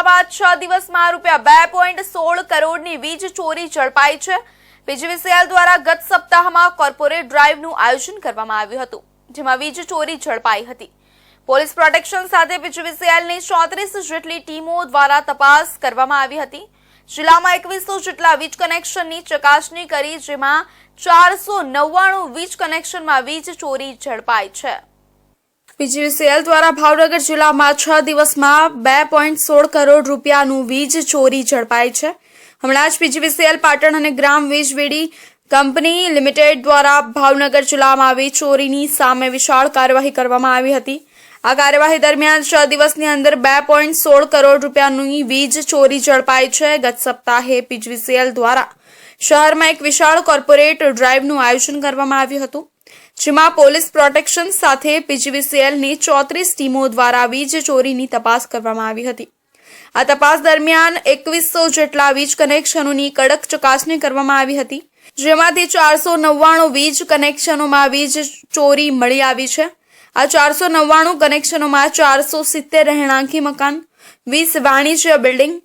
જિલ્લામાં 6 દિવસમાં ₹2.16 કરોડની વીજ ચોરી ઝડપાઈ છે। પીજીવીસીએલ દ્વારા ગત સપ્તાહમાં કોર્પોરેટ ડ્રાઈવનું આયોજન કરવામાં આવ્યું હતું, જેમાં વીજ ચોરી ઝડપાઈ હતી। પોલીસ પ્રોટેક્શન સાથે પીજીવીસીએલની 34 જેટલી ટીમો દ્વારા તપાસ કરવામાં આવી હતી। જિલ્લામાં 2100 જેટલા વીજ કનેક્શનની ચકાસણી કરી, જેમાં 499 વીજ કનેક્શનમાં વીજ ચોરી ઝડપાઈ છે। પીજીવીસીએલ દ્વારા ભાવનગર જિલ્લામાં 6 દિવસમાં ₹2.16 કરોડનું વીજ ચોરી ઝડપાઈ છે। હમણાં જ પીજીવીસીએલ પાટણ અને ગ્રામ વીજ વીડી કંપની લિમિટેડ દ્વારા ભાવનગર જિલ્લામાં વીજ ચોરીની સામે વિશાળ કાર્યવાહી કરવામાં આવી હતી। આ કાર્યવાહી દરમિયાન 6 દિવસની અંદર ₹2.16 કરોડની વીજ ચોરી ઝડપાઈ છે। ગત સપ્તાહે પીજીવીસીએલ દ્વારા શહેરમાં એક વિશાળ કોર્પોરેટ ડ્રાઈવનું આયોજન કરવામાં આવ્યું હતું, જેમાં પોલીસ પ્રોટેક્શન સાથે પીજીવીસીએલની 34 ટીમો દ્વારા વીજ ચોરીની તપાસ કરવામાં આવી હતી। આ તપાસ દરમિયાન 2100 જેટલા વીજ કનેક્શનોની કડક ચકાસણી કરવામાં આવી હતી, જેમાંથી 499 વીજ કનેક્શનોમાં વીજ ચોરી મળી આવી છે। આ 499 કનેક્શનોમાં 470 રહેણાંકી મકાન, 20 વાણિજ્ય બિલ્ડિંગ,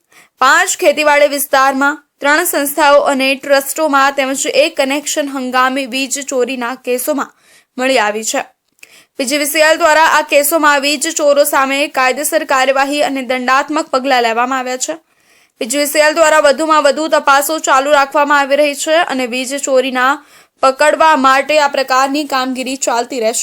5 ખેતીવાડી વિસ્તારમાં, 3 સંસ્થાઓ અને ટ્રસ્ટોમાં તેમજ 1 કનેક્શન હંગામી વીજ ચોરીના કેસોમાં મળી આવી છે। પીજીવીસીએલ દ્વારા આ કેસોમાં વીજ ચોરો સામે કાયદેસર કાર્યવાહી અને દંડાત્મક પગલાં લેવામાં આવ્યા છે। પીજીવીસીએલ દ્વારા વધુમાં વધુ તપાસો ચાલુ રાખવામાં આવી રહી છે અને વીજ ચોરીના પકડવા માટે આ પ્રકારની કામગીરી ચાલતી રહેશે।